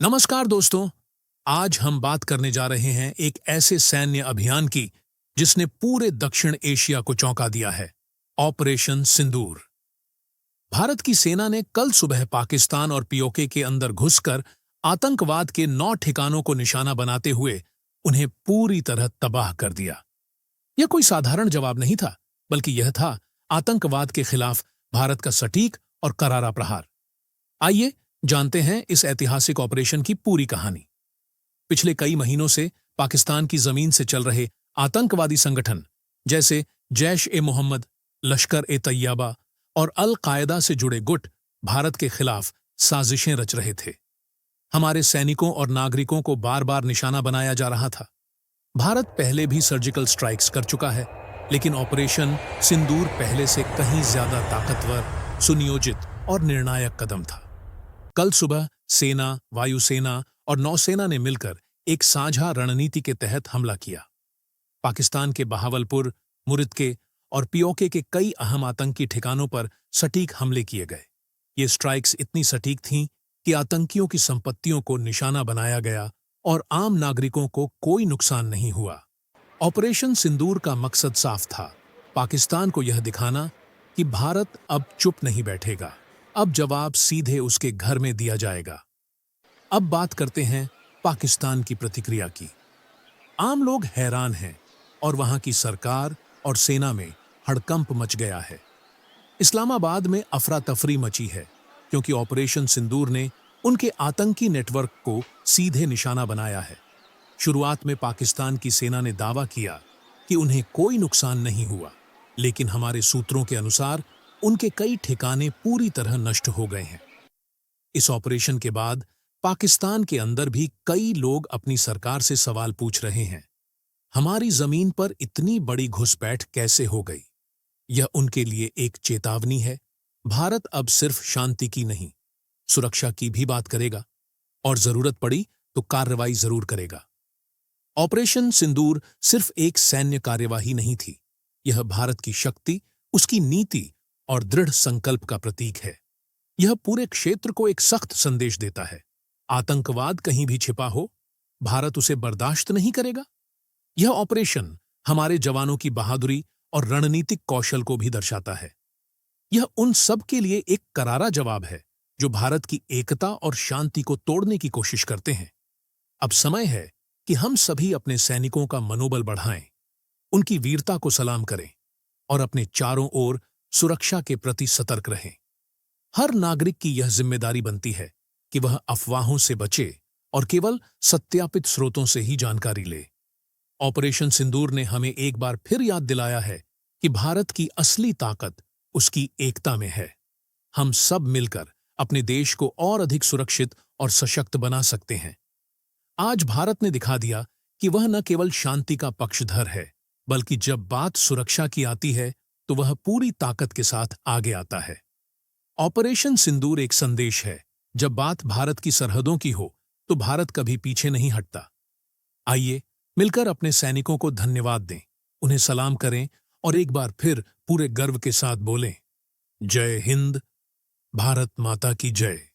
नमस्कार दोस्तों। आज हम बात करने जा रहे हैं एक ऐसे सैन्य अभियान की जिसने पूरे दक्षिण एशिया को चौंका दिया है। ऑपरेशन सिंदूर। भारत की सेना ने कल सुबह पाकिस्तान और पीओके के अंदर घुसकर आतंकवाद के 9 ठिकानों को निशाना बनाते हुए उन्हें पूरी तरह तबाह कर दिया। यह कोई साधारण जवाब नहीं था, बल्कि यह था आतंकवाद के खिलाफ भारत का सटीक और करारा प्रहार। आइए जानते हैं इस ऐतिहासिक ऑपरेशन की पूरी कहानी। पिछले कई महीनों से पाकिस्तान की जमीन से चल रहे आतंकवादी संगठन जैसे जैश-ए-मोहम्मद, लश्कर-ए-तैयबा और अल-कायदा से जुड़े गुट भारत के खिलाफ साजिशें रच रहे थे। हमारे सैनिकों और नागरिकों को बार बार निशाना बनाया जा रहा था। भारत पहले भी सर्जिकल स्ट्राइक्स कर चुका है, लेकिन ऑपरेशन सिंदूर पहले से कहीं ज्यादा ताकतवर, सुनियोजित और निर्णायक कदम था। कल सुबह सेना, वायुसेना और नौसेना ने मिलकर एक साझा रणनीति के तहत हमला किया। पाकिस्तान के बहावलपुर, मुरिदके और पीओके के कई अहम आतंकी ठिकानों पर सटीक हमले किए गए। ये स्ट्राइक्स इतनी सटीक थीं कि आतंकियों की संपत्तियों को निशाना बनाया गया और आम नागरिकों को कोई नुकसान नहीं हुआ। ऑपरेशन सिंदूर का मकसद साफ था, पाकिस्तान को यह दिखाना कि भारत अब चुप नहीं बैठेगा। अब जवाब सीधे उसके घर में दिया जाएगा। अब बात करते हैं पाकिस्तान की प्रतिक्रिया की। आम लोग हैरान हैं और वहां की सरकार और सेना में हड़कंप मच गया है। इस्लामाबाद में अफरा तफरी मची है क्योंकि ऑपरेशन सिंदूर ने उनके आतंकी नेटवर्क को सीधे निशाना बनाया है। शुरुआत में पाकिस्तान की सेना ने दावा किया कि उन्हें कोई नुकसान नहीं हुआ, लेकिन हमारे सूत्रों के अनुसार उनके कई ठिकाने पूरी तरह नष्ट हो गए हैं। इस ऑपरेशन के बाद पाकिस्तान के अंदर भी कई लोग अपनी सरकार से सवाल पूछ रहे हैं, हमारी जमीन पर इतनी बड़ी घुसपैठ कैसे हो गई? यह उनके लिए एक चेतावनी है। भारत अब सिर्फ शांति की नहीं, सुरक्षा की भी बात करेगा और जरूरत पड़ी तो कार्रवाई जरूर करेगा। ऑपरेशन सिंदूर सिर्फ एक सैन्य कार्यवाही नहीं थी, यह भारत की शक्ति, उसकी नीति और दृढ़ संकल्प का प्रतीक है। यह पूरे क्षेत्र को एक सख्त संदेश देता है, आतंकवाद कहीं भी छिपा हो, भारत उसे बर्दाश्त नहीं करेगा। यह ऑपरेशन हमारे जवानों की बहादुरी और रणनीतिक कौशल को भी दर्शाता है। यह उन सब के लिए एक करारा जवाब है जो भारत की एकता और शांति को तोड़ने की कोशिश करते हैं। अब समय है कि हम सभी अपने सैनिकों का मनोबल बढ़ाएं, उनकी वीरता को सलाम करें और अपने चारों ओर सुरक्षा के प्रति सतर्क रहें। हर नागरिक की यह जिम्मेदारी बनती है कि वह अफवाहों से बचे और केवल सत्यापित स्रोतों से ही जानकारी ले। ऑपरेशन सिंदूर ने हमें एक बार फिर याद दिलाया है कि भारत की असली ताकत उसकी एकता में है। हम सब मिलकर अपने देश को और अधिक सुरक्षित और सशक्त बना सकते हैं। आज भारत ने दिखा दिया कि वह न केवल शांति का पक्षधर है, बल्कि जब बात सुरक्षा की आती है तो वह पूरी ताकत के साथ आगे आता है। ऑपरेशन सिंदूर एक संदेश है, जब बात भारत की सरहदों की हो तो भारत कभी पीछे नहीं हटता। आइए मिलकर अपने सैनिकों को धन्यवाद दें, उन्हें सलाम करें और एक बार फिर पूरे गर्व के साथ बोलें, जय हिंद, भारत माता की जय।